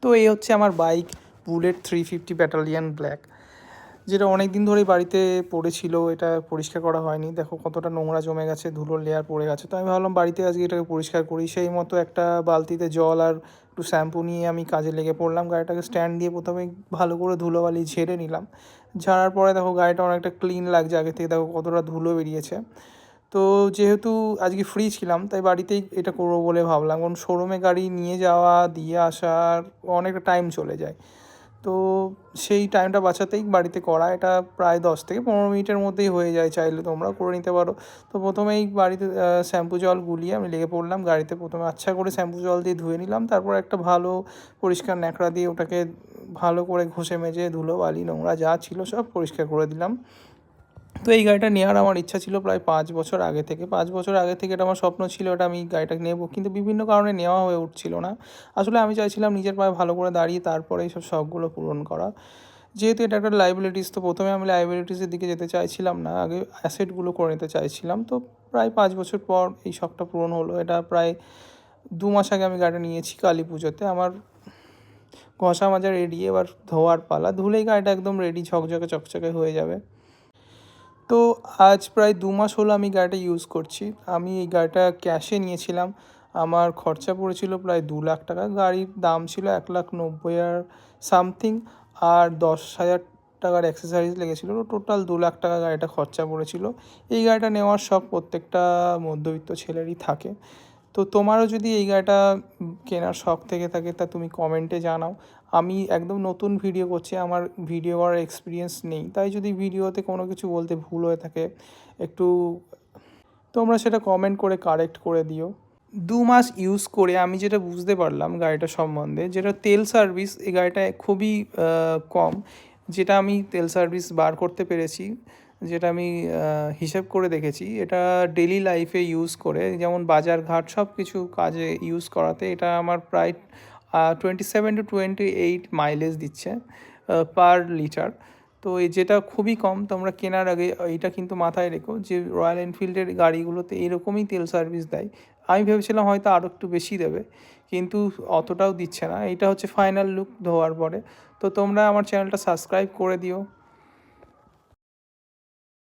তো এই হচ্ছে আমার বাইক বুলেট 350 ব্যাটালিয়ন ব্ল্যাক, যেটা অনেক দিন ধরেই বাড়িতে পড়েছিল। এটা পরিষ্কার করা হয়নি, দেখো কতটা নোংরা জমে গেছে, ধুলোর লেয়ার পড়ে গেছে। তো আমি ভাবলাম বাড়িতে আজকে এটাকে পরিষ্কার করি। সেই মতো একটা বালতিতে জল আর একটু শ্যাম্পু নিয়ে আমি কাজে লেগে পড়লাম। গাড়িটাকে স্ট্যান্ড দিয়ে প্রথমে ভালো করে ধুলোবালি ঝেড়ে নিলাম। ঝাড়ার পরে দেখো গাড়িটা অনেকটা ক্লিন লাগছে, আগে থেকে দেখো কতটা ধুলো বেরিয়েছে। তো যেহেতু আজকে ফ্রি ছিলাম তাই বাড়িতেই এটা করবো বলে ভাবলাম, কারণ শোরুমে গাড়ি নিয়ে যাওয়া দিয়ে আসার অনেকটা টাইম চলে যায়। তো সেই টাইমটা বাঁচাতেই বাড়িতে করা। এটা প্রায় 10 থেকে 15 মিনিটের মধ্যেই হয়ে যায়, চাইলে তোমরাও করে নিতে পারো। তো প্রথমেই বাড়িতে শ্যাম্পু জল গুলিয়ে আমি লেগে পড়লাম গাড়িতে। প্রথমে আচ্ছা করে শ্যাম্পু জল দিয়ে ধুয়ে নিলাম, তারপর একটা ভালো পরিষ্কার ন্যাকড়া দিয়ে ওটাকে ভালো করে ঘষে মেজে ধুলো বালি নোংরা যা ছিল সব পরিষ্কার করে দিলাম। তো এই গাড়িটা নেওয়ার আমার ইচ্ছা ছিল প্রায় 5 বছর আগে থেকে। 5 বছর আগে থেকে এটা আমার স্বপ্ন ছিল, এটা আমি গাড়িটা নেব, কিন্তু বিভিন্ন কারণে নেওয়া হয়ে উঠছিল না। আসলে আমি চাইছিলাম নিজের পায়ে ভালো করে দাঁড়িয়ে তারপরে এইসব শখগুলো পূরণ করা। যেহেতু এটা একটা লাইবিলিটিস, তো প্রথমে আমি লাইবিলিটিসের দিকে যেতে চাইছিলাম না, আগে অ্যাসেটগুলো করে নিতে চাইছিলাম। তো প্রায় 5 বছর পর এই শখটা পূরণ হলো। এটা প্রায় 2 মাস আগে আমি গাড়িটা নিয়েছি কালী পুজোতে। আমার ঘষা মাজা রেডি, এবার ধোয়ার পালা। ধুলেই গাড়িটা একদম রেডি, ঝকঝকে চকচকে হয়ে যাবে। তো আজ প্রায় 2 মাস হলো আমি গাড়িটা ইউজ করছি। আমি এই গাড়িটা ক্যাশে নিয়েছিলাম, আমার খরচা পড়েছিল প্রায় 2 লাখ টাকা। গাড়ির দাম ছিল 1,90,000 আর সামথিং, আর 10,000 টাকার অ্যাক্সেসারিজ লেগেছিলো। টোটাল 2 লাখ টাকা গাড়িটা খরচা পড়েছিল। এই গাড়িটা নেওয়ার শখ প্রত্যেকটা মধ্যবিত্ত ছেলেরই থাকে। তো তোমারও যদি এই গাড়িটা কেনার শখ থেকে থাকে তা তুমি কমেন্টে জানাও। আমি একদম নতুন ভিডিও করছি, আমার ভিডিও করার এক্সপিরিয়েন্স নেই, তাই যদি ভিডিওতে কোনো কিছু বলতে ভুল হয়ে থাকে একটু তোমরা সেটা কমেন্ট করে কারেক্ট করে দিও। 2 মাস ইউজ করে আমি যেটা বুঝতে পারলাম গাড়িটা সম্বন্ধে, যেটা তেল সার্ভিস এই গাড়িটায় খুবই কম। যেটা আমি তেল সার্ভিস বার করতে পেরেছি, যেটা আমি হিসেব করে দেখেছি, এটা ডেলি লাইফে ইউজ করে, যেমন বাজার ঘাট সব কিছু কাজে ইউজ করাতে এটা আমার প্রায় 27 to 28 মাইলেজ দিচ্ছে পার লিটার। তো এই যেটা খুবই কম। তোমরা কেনার আগে এইটা কিন্তু মাথায় রেখো যে রয়্যাল এনফিল্ডের গাড়িগুলোতে এরকমই তেল সার্ভিস দেয়। আমি ভেবেছিলাম হয়তো আরও একটু বেশি দেবে, কিন্তু অতটাও দিচ্ছে না। এইটা হচ্ছে ফাইনাল লুক ধোয়ার পরে। তো তোমরা আমার চ্যানেলটা সাবস্ক্রাইব করে দিও।